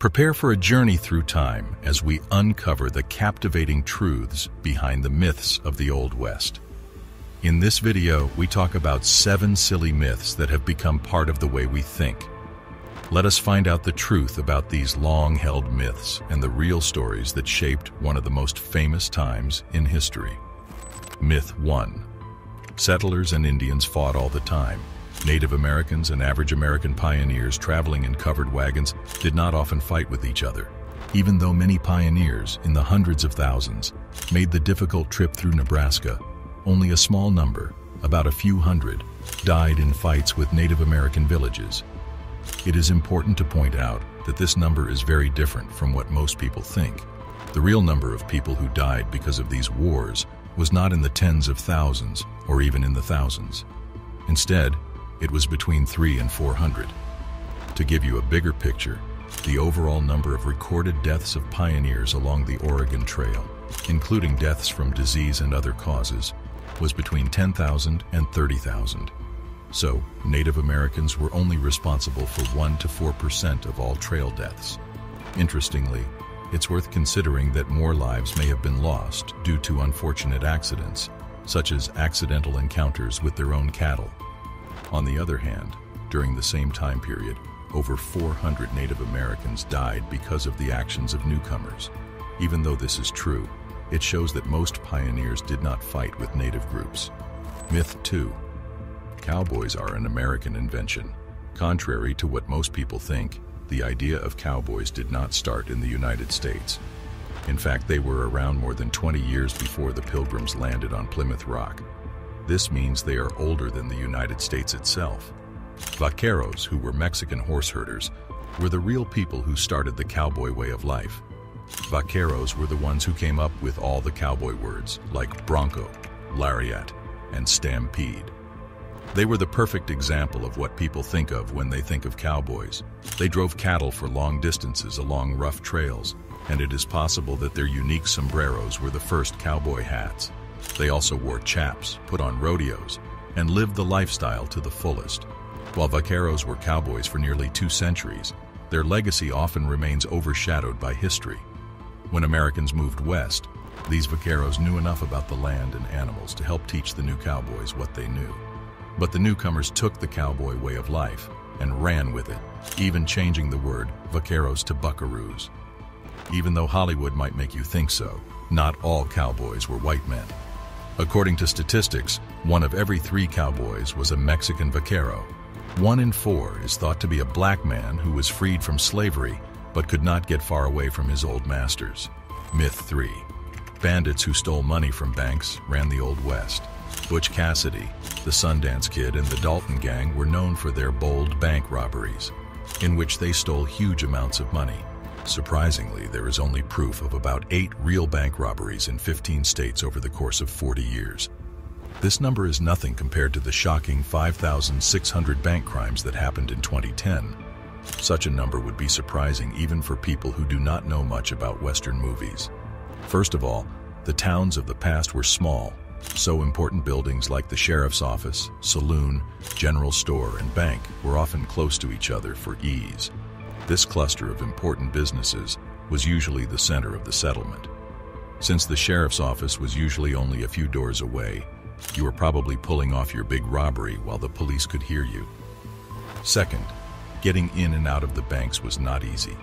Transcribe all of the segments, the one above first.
Prepare for a journey through time as we uncover the captivating truths behind the myths of the Old West. In this video, we talk about 7 silly myths that have become part of the way we think. Let us find out the truth about these long-held myths and the real stories that shaped one of the most famous times in history. Myth 1. Settlers and Indians fought all the time. Native Americans and average American pioneers traveling in covered wagons did not often fight with each other. Even though many pioneers, in the hundreds of thousands, made the difficult trip through Nebraska, only a small number, about a few hundred, died in fights with Native American villages. It is important to point out that this number is very different from what most people think. The real number of people who died because of these wars was not in the tens of thousands or even in the thousands. Instead, it was between 300 and 400. To give you a bigger picture, the overall number of recorded deaths of pioneers along the Oregon Trail, including deaths from disease and other causes, was between 10,000 and 30,000. So, Native Americans were only responsible for 1 to 4% of all trail deaths. Interestingly, it's worth considering that more lives may have been lost due to unfortunate accidents, such as accidental encounters with their own cattle. On the other hand, during the same time period, over 400 Native Americans died because of the actions of newcomers. Even though this is true, it shows that most pioneers did not fight with Native groups. Myth 2. Cowboys are an American invention. Contrary to what most people think, the idea of cowboys did not start in the United States. In fact, they were around more than 20 years before the Pilgrims landed on Plymouth Rock. This means they are older than the United States itself. Vaqueros, who were Mexican horse herders, were the real people who started the cowboy way of life. Vaqueros were the ones who came up with all the cowboy words, like bronco, lariat, and stampede. They were the perfect example of what people think of when they think of cowboys. They drove cattle for long distances along rough trails, and it is possible that their unique sombreros were the first cowboy hats. They also wore chaps, put on rodeos, and lived the lifestyle to the fullest. While vaqueros were cowboys for nearly 2 centuries, their legacy often remains overshadowed by history. When Americans moved west, these vaqueros knew enough about the land and animals to help teach the new cowboys what they knew. But the newcomers took the cowboy way of life and ran with it, even changing the word vaqueros to buckaroos. Even though Hollywood might make you think so, not all cowboys were white men. According to statistics, 1 of every 3 cowboys was a Mexican vaquero. 1 in 4 is thought to be a black man who was freed from slavery but could not get far away from his old masters. Myth 3. Bandits who stole money from banks ran the Old West. Butch Cassidy, the Sundance Kid, and the Dalton Gang were known for their bold bank robberies, in which they stole huge amounts of money. Surprisingly, there is only proof of about 8 real bank robberies in 15 states over the course of 40 years. This number is nothing compared to the shocking 5,600 bank crimes that happened in 2010. Such a number would be surprising even for people who do not know much about Western movies. First of all, the towns of the past were small, so important buildings like the sheriff's office, saloon, general store, and bank were often close to each other for ease. This cluster of important businesses was usually the center of the settlement. Since the sheriff's office was usually only a few doors away, you were probably pulling off your big robbery while the police could hear you. Second, getting in and out of the banks was not easy.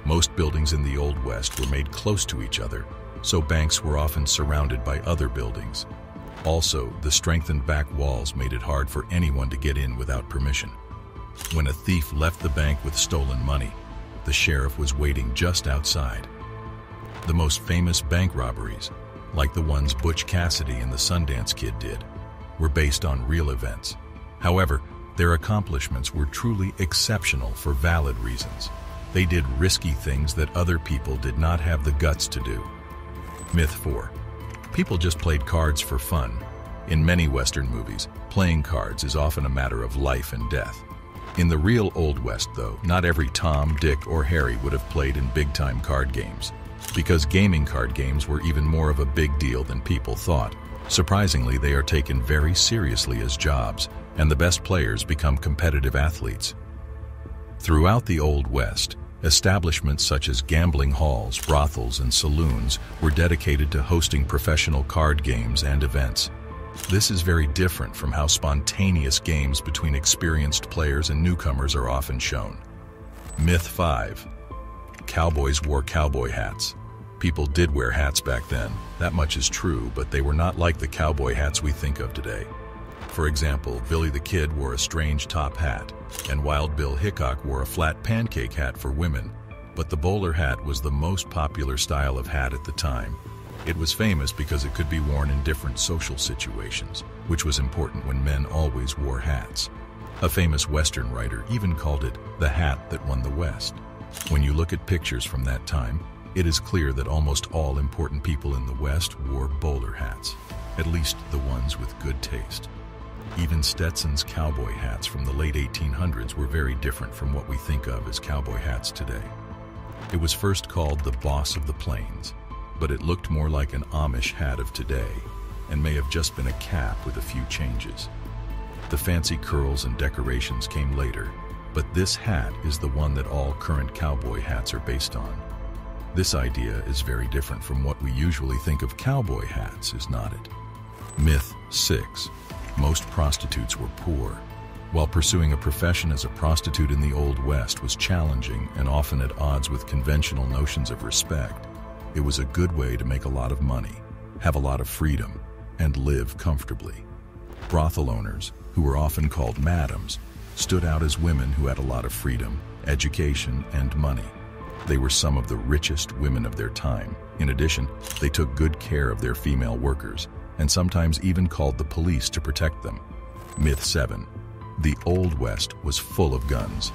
Most buildings in the Old West were made close to each other, so banks were often surrounded by other buildings. Also, the strengthened back walls made it hard for anyone to get in without permission. When a thief left the bank with stolen money, the sheriff was waiting just outside. The most famous bank robberies, like the ones Butch Cassidy and the Sundance Kid did, were based on real events. However, their accomplishments were truly exceptional for valid reasons. They did risky things that other people did not have the guts to do. Myth 4. People just played cards for fun. In many Western movies, playing cards is often a matter of life and death. In the real Old West, though, not every Tom, Dick, or Harry would have played in big-time card games, because gaming card games were even more of a big deal than people thought. Surprisingly, they are taken very seriously as jobs, and the best players become competitive athletes. Throughout the Old West, Establishments such as gambling halls, brothels, and saloons were dedicated to hosting professional card games and events. This is very different from how spontaneous games between experienced players and newcomers are often shown. Myth 5. Cowboys wore cowboy hats. People did wear hats back then, that much is true, but they were not like the cowboy hats we think of today. For example, Billy the Kid wore a strange top hat, and Wild Bill Hickok wore a flat pancake hat for women, but the bowler hat was the most popular style of hat at the time. It was famous because it could be worn in different social situations, which was important when men always wore hats. A famous Western writer even called it the hat that won the West. When you look at pictures from that time, it is clear that almost all important people in the West wore bowler hats, at least the ones with good taste. Even Stetson's cowboy hats from the late 1800s were very different from what we think of as cowboy hats today. It was first called the Boss of the Plains, but it looked more like an Amish hat of today and may have just been a cap with a few changes. The fancy curls and decorations came later, but this hat is the one that all current cowboy hats are based on. This idea is very different from what we usually think of cowboy hats, is not it? Myth 6. Most prostitutes were poor. While pursuing a profession as a prostitute in the Old West was challenging and often at odds with conventional notions of respect, it was a good way to make a lot of money, have a lot of freedom, and live comfortably. Brothel owners, who were often called madams, stood out as women who had a lot of freedom, education, and money. They were some of the richest women of their time. In addition, they took good care of their female workers, and sometimes even called the police to protect them. Myth 7. The Old West was full of guns.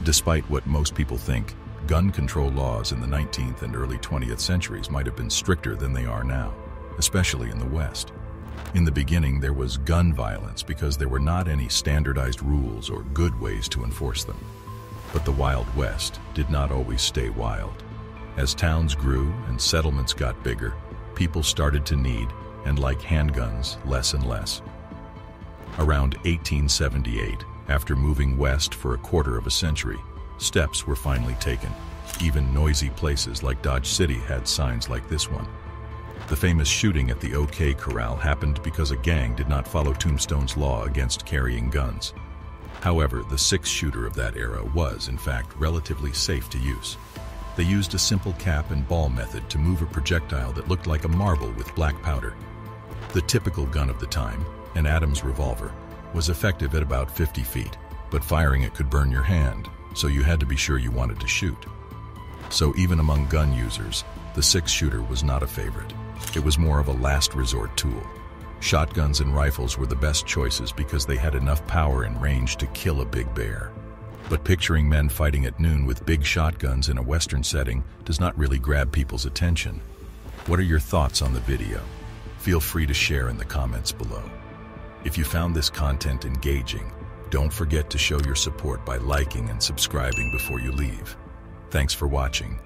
Despite what most people think, gun control laws in the 19th and early 20th centuries might have been stricter than they are now, especially in the West. In the beginning, there was gun violence because there were not any standardized rules or good ways to enforce them. But the Wild West did not always stay wild. As towns grew and settlements got bigger, people started to need and like handguns less and less. Around 1878, after moving west for a quarter of a century, steps were finally taken. Even noisy places like Dodge City had signs like this one. The famous shooting at the OK Corral happened because a gang did not follow Tombstone's law against carrying guns. However, the six-shooter of that era was, in fact, relatively safe to use. They used a simple cap and ball method to move a projectile that looked like a marble with black powder. The typical gun of the time, an Adams revolver, was effective at about 50 feet, but firing it could burn your hand, so you had to be sure you wanted to shoot. So even among gun users, the six-shooter was not a favorite. It was more of a last resort tool. Shotguns and rifles were the best choices because they had enough power and range to kill a big bear. But picturing men fighting at noon with big shotguns in a Western setting does not really grab people's attention. What are your thoughts on the video? Feel free to share in the comments below. If you found this content engaging, don't forget to show your support by liking and subscribing before you leave. Thanks for watching.